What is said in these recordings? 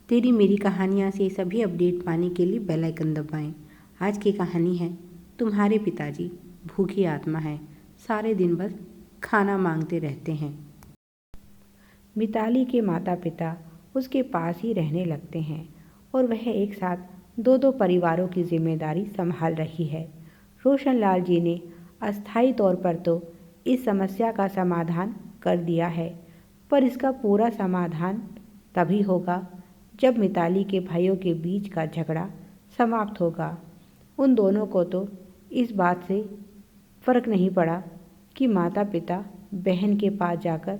तेरी मेरी कहानियाँ से सभी अपडेट पाने के लिए बेल आइकन दबाएं। आज की कहानी है तुम्हारे पिताजी भूखी आत्मा है, सारे दिन बस खाना मांगते रहते हैं। मिताली के माता पिता उसके पास ही रहने लगते हैं और वह एक साथ दो दो परिवारों की जिम्मेदारी संभाल रही है। रोशनलाल जी ने अस्थायी तौर पर तो इस समस्या का समाधान कर दिया है, पर इसका पूरा समाधान तभी होगा जब मिताली के भाइयों के बीच का झगड़ा समाप्त होगा। उन दोनों को तो इस बात से फर्क नहीं पड़ा कि माता पिता बहन के पास जाकर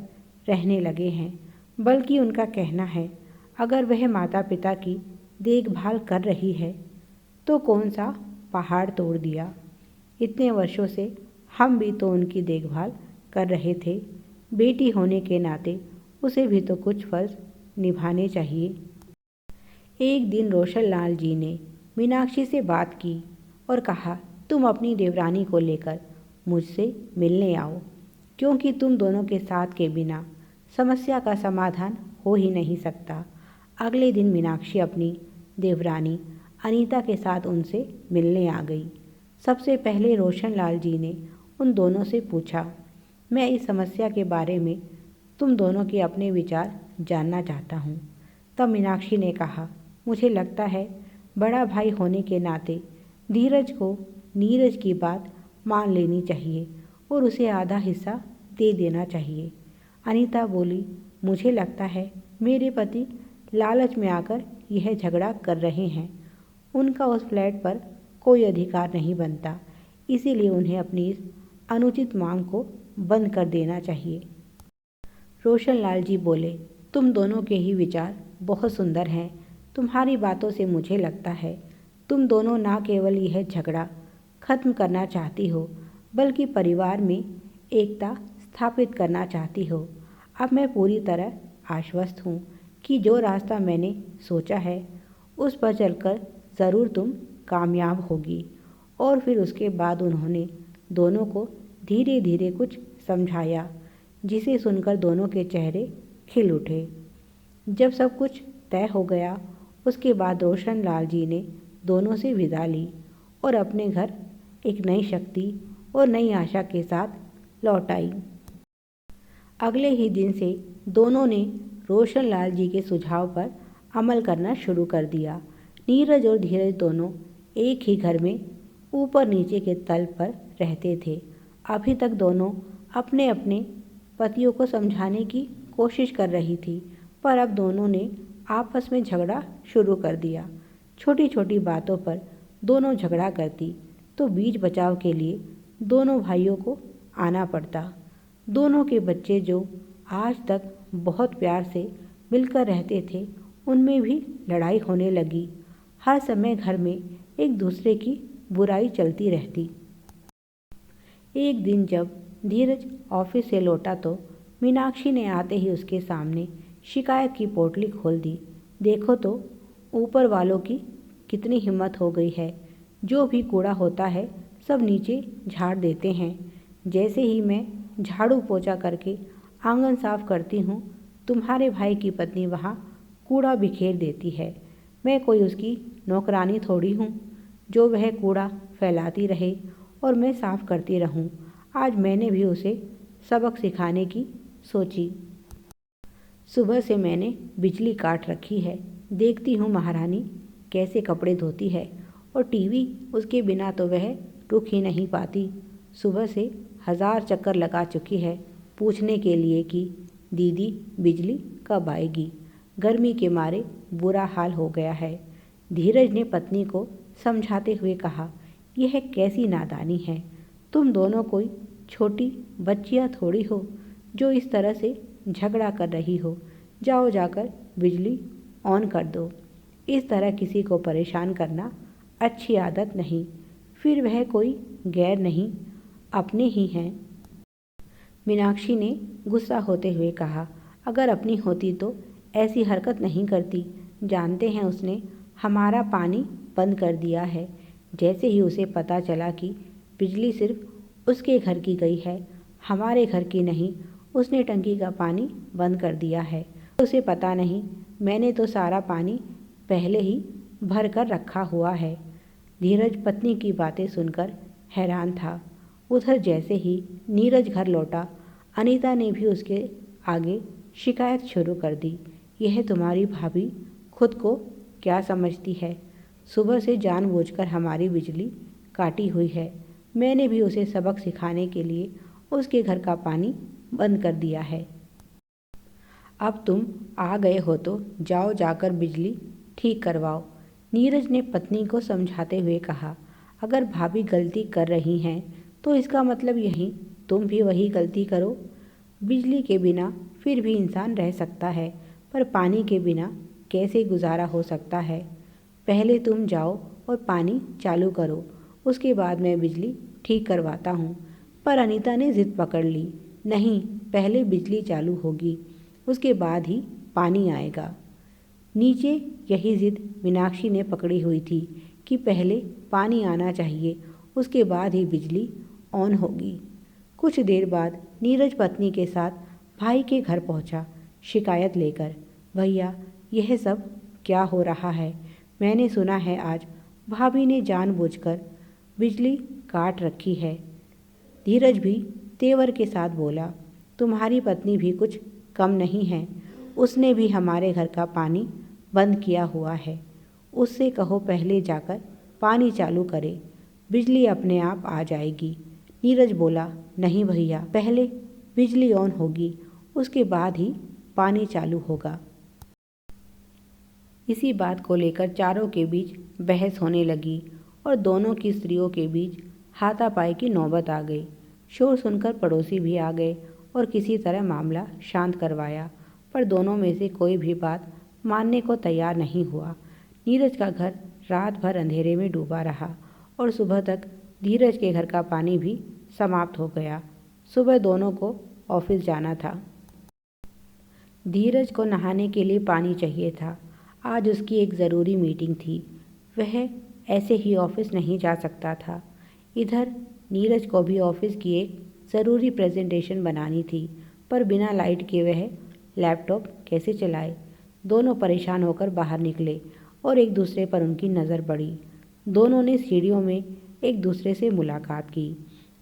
रहने लगे हैं, बल्कि उनका कहना है अगर वह माता पिता की देखभाल कर रही है तो कौन सा पहाड़ तोड़ दिया। इतने वर्षों से हम भी तो उनकी देखभाल कर रहे थे, बेटी होने के नाते उसे भी तो कुछ फर्ज निभाने चाहिए। एक दिन रोशनलाल जी ने मीनाक्षी से बात की और कहा, तुम अपनी देवरानी को लेकर मुझसे मिलने आओ, क्योंकि तुम दोनों के साथ के बिना समस्या का समाधान हो ही नहीं सकता। अगले दिन मीनाक्षी अपनी देवरानी अनीता के साथ उनसे मिलने आ गई। सबसे पहले रोशनलाल जी ने उन दोनों से पूछा, मैं इस समस्या के बारे में तुम दोनों के अपने विचार जानना चाहता हूँ। तब मीनाक्षी ने कहा, मुझे लगता है बड़ा भाई होने के नाते धीरज को नीरज की बात मान लेनी चाहिए और उसे आधा हिस्सा दे देना चाहिए। अनीता बोली, मुझे लगता है मेरे पति लालच में आकर यह झगड़ा कर रहे हैं। उनका उस फ्लैट पर कोई अधिकार नहीं बनता, इसीलिए उन्हें अपनी इस अनुचित मांग को बंद कर देना चाहिए। रोशनलाल जी बोले, तुम दोनों के ही विचार बहुत सुंदर हैं। तुम्हारी बातों से मुझे लगता है तुम दोनों ना केवल यह झगड़ा खत्म करना चाहती हो, बल्कि परिवार में एकता स्थापित करना चाहती हो। अब मैं पूरी तरह आश्वस्त हूँ कि जो रास्ता मैंने सोचा है उस पर चलकर ज़रूर तुम कामयाब होगी। और फिर उसके बाद उन्होंने दोनों को धीरे धीरे कुछ समझाया, जिसे सुनकर दोनों के चेहरे खिल उठे। जब सब कुछ तय हो गया, उसके बाद रोशनलाल जी ने दोनों से विदा ली और अपने घर एक नई शक्ति और नई आशा के साथ लौट आई। अगले ही दिन से दोनों ने रोशनलाल जी के सुझाव पर अमल करना शुरू कर दिया। नीरज और धीरज दोनों एक ही घर में ऊपर नीचे के तल पर रहते थे। अभी तक दोनों अपने अपने पतियों को समझाने की कोशिश कर रही थी, पर अब दोनों ने आपस में झगड़ा शुरू कर दिया। छोटी छोटी बातों पर दोनों झगड़ा करती तो बीच बचाव के लिए दोनों भाइयों को आना पड़ता। दोनों के बच्चे जो आज तक बहुत प्यार से मिलकर रहते थे, उनमें भी लड़ाई होने लगी। हर समय घर में एक दूसरे की बुराई चलती रहती। एक दिन जब धीरज ऑफिस से लौटा तो मीनाक्षी ने आते ही उसके सामने शिकायत की पोटली खोल दी। देखो तो ऊपर वालों की कितनी हिम्मत हो गई है, जो भी कूड़ा होता है सब नीचे झाड़ देते हैं। जैसे ही मैं झाड़ू पोछा करके आंगन साफ करती हूँ, तुम्हारे भाई की पत्नी वहाँ कूड़ा बिखेर देती है। मैं कोई उसकी नौकरानी थोड़ी हूँ जो वह कूड़ा फैलाती रहे और मैं साफ करती रहूँ। आज मैंने भी उसे सबक सिखाने की सोची। सुबह से मैंने बिजली काट रखी है, देखती हूँ महारानी कैसे कपड़े धोती है, और टीवी उसके बिना तो वह रुक ही नहीं पाती। सुबह से 1000 चक्कर लगा चुकी है पूछने के लिए कि दीदी बिजली कब आएगी। गर्मी के मारे बुरा हाल हो गया है। धीरज ने पत्नी को समझाते हुए कहा, यह कैसी नादानी है, तुम दोनों कोई छोटी बच्चियाँ थोड़ी हो जो इस तरह से झगड़ा कर रही हो। जाओ जाकर बिजली ऑन कर दो। इस तरह किसी को परेशान करना अच्छी आदत नहीं। फिर वह कोई गैर नहीं, अपने ही हैं। मीनाक्षी ने गुस्सा होते हुए कहा, अगर अपनी होती तो ऐसी हरकत नहीं करती। जानते हैं उसने हमारा पानी बंद कर दिया है। जैसे ही उसे पता चला कि बिजली सिर्फ उसके घर की गई है, हमारे घर की नहीं, उसने टंकी का पानी बंद कर दिया है। उसे पता नहीं मैंने तो सारा पानी पहले ही भर कर रखा हुआ है। धीरज पत्नी की बातें सुनकर हैरान था। उधर जैसे ही नीरज घर लौटा, अनीता ने भी उसके आगे शिकायत शुरू कर दी। यह तुम्हारी भाभी खुद को क्या समझती है? सुबह से जानबूझकर हमारी बिजली काटी हुई है। मैंने भी उसे सबक सिखाने के लिए उसके घर का पानी बंद कर दिया है। अब तुम आ गए हो तो जाओ जाकर बिजली ठीक करवाओ। नीरज ने पत्नी को समझाते हुए कहा। अगर भाभी गलती कर रही हैं तो इसका मतलब यही तुम भी वही गलती करो। बिजली के बिना फिर भी इंसान रह सकता है, पर पानी के बिना कैसे गुजारा हो सकता है? पहले तुम जाओ और पानी चालू करो, उसके बाद मैं बिजली ठीक करवाता हूँ। पर अनीता ने जिद पकड़ ली। नहीं, पहले बिजली चालू होगी, उसके बाद ही पानी आएगा। नीचे यही जिद मीनाक्षी ने पकड़ी हुई थी कि पहले पानी आना चाहिए, उसके बाद ही बिजली ऑन होगी। कुछ देर बाद नीरज पत्नी के साथ भाई के घर पहुंचा, शिकायत लेकर। भैया, यह सब क्या हो रहा है? मैंने सुना है आज भाभी ने जानबूझकर बिजली काट रखी है। धीरज भी तेवर के साथ बोला। तुम्हारी पत्नी भी कुछ कम नहीं है, उसने भी हमारे घर का पानी बंद किया हुआ है। उससे कहो पहले जाकर पानी चालू करे, बिजली अपने आप आ जाएगी। नीरज बोला, नहीं भैया, पहले बिजली ऑन होगी, उसके बाद ही पानी चालू होगा। इसी बात को लेकर चारों के बीच बहस होने लगी और दोनों की स्त्रियों के बीच हाथापाई की नौबत आ गई। शोर सुनकर पड़ोसी भी आ गए और किसी तरह मामला शांत करवाया, पर दोनों में से कोई भी बात मानने को तैयार नहीं हुआ। नीरज का घर रात भर अंधेरे में डूबा रहा और सुबह तक धीरज के घर का पानी भी समाप्त हो गया। सुबह दोनों को ऑफिस जाना था। धीरज को नहाने के लिए पानी चाहिए था। आज उसकी एक ज़रूरी मीटिंग थी, वह ऐसे ही ऑफिस नहीं जा सकता था। इधर नीरज को भी ऑफिस की एक ज़रूरी प्रेजेंटेशन बनानी थी, पर बिना लाइट के वह लैपटॉप कैसे चलाए? दोनों परेशान होकर बाहर निकले और एक दूसरे पर उनकी नज़र पड़ी। दोनों ने सीढ़ियों में एक दूसरे से मुलाकात की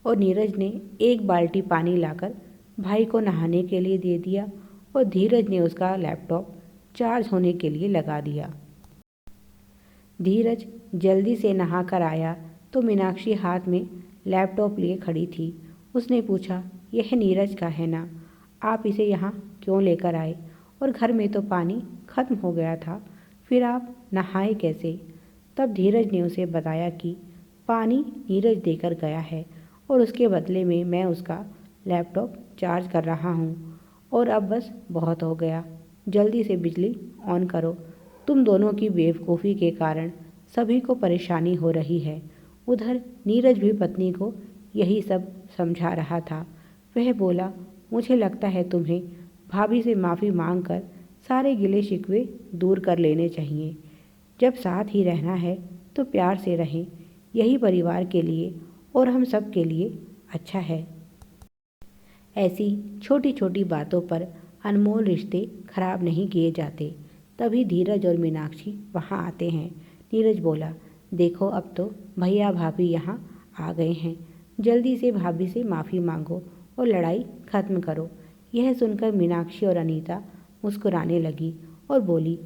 और नीरज ने एक बाल्टी पानी लाकर भाई को नहाने के लिए दे दिया और धीरज ने उसका लैपटॉप चार्ज होने के लिए लगा दिया। धीरज जल्दी से नहा कर आया तो मीनाक्षी हाथ में लैपटॉप लिए खड़ी थी। उसने पूछा, यह नीरज का है ना? आप इसे यहाँ क्यों लेकर आए? और घर में तो पानी खत्म हो गया था, फिर आप नहाए कैसे? तब धीरज ने उसे बताया कि पानी नीरज देकर गया है और उसके बदले में मैं उसका लैपटॉप चार्ज कर रहा हूँ और अब बस बहुत हो गया, जल्दी से बिजली ऑन करो। तुम दोनों की बेवकूफ़ी के कारण सभी को परेशानी हो रही है। उधर नीरज भी पत्नी को यही सब समझा रहा था। वह बोला, मुझे लगता है तुम्हें भाभी से माफ़ी मांगकर सारे गिले शिकवे दूर कर लेने चाहिए। जब साथ ही रहना है तो प्यार से रहें, यही परिवार के लिए और हम सब के लिए अच्छा है। ऐसी छोटी छोटी बातों पर अनमोल रिश्ते खराब नहीं किए जाते। तभी धीरज और मीनाक्षी वहाँ आते हैं। नीरज बोला, देखो अब तो भैया भाभी यहाँ आ गए हैं, जल्दी से भाभी से माफ़ी मांगो और लड़ाई खत्म करो। यह सुनकर मीनाक्षी और अनीता मुस्कुराने लगी और बोली,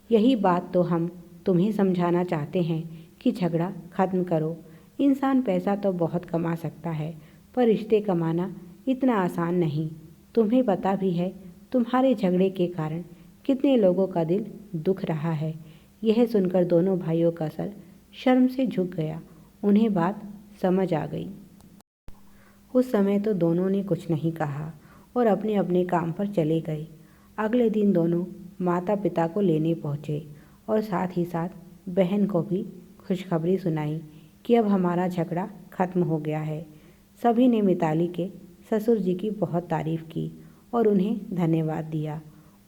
यही बात तो हम तुम्हें समझाना चाहते हैं कि झगड़ा खत्म करो। इंसान पैसा तो बहुत कमा सकता है, पर रिश्ते कमाना इतना आसान नहीं। तुम्हें पता भी है तुम्हारे झगड़े के कारण कितने लोगों का दिल दुख रहा है। यह सुनकर दोनों भाइयों का सर शर्म से झुक गया। उन्हें बात समझ आ गई। उस समय तो दोनों ने कुछ नहीं कहा और अपने अपने काम पर चले गए। अगले दिन दोनों माता पिता को लेने पहुँचे और साथ ही साथ बहन को भी खुशखबरी सुनाई कि अब हमारा झगड़ा खत्म हो गया है। सभी ने मिताली के ससुर जी की बहुत तारीफ़ की और उन्हें धन्यवाद दिया।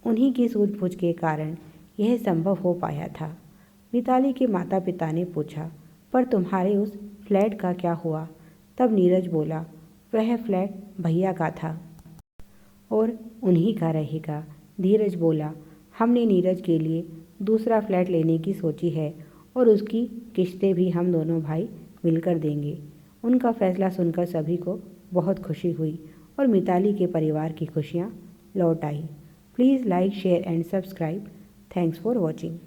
उन्हीं की सूझबूझ के कारण यह संभव हो पाया था। मिताली के माता पिता ने पूछा, पर तुम्हारे उस फ्लैट का क्या हुआ? तब नीरज बोला, वह फ्लैट भैया का था और उन्हीं का रहेगा। धीरज बोला, हमने नीरज के लिए दूसरा फ्लैट लेने की सोची है और उसकी किस्तें भी हम दोनों भाई मिलकर देंगे। उनका फैसला सुनकर सभी को बहुत खुशी हुई और मिताली के परिवार की खुशियाँ लौट आई। Please like share and subscribe. Thanks for watching.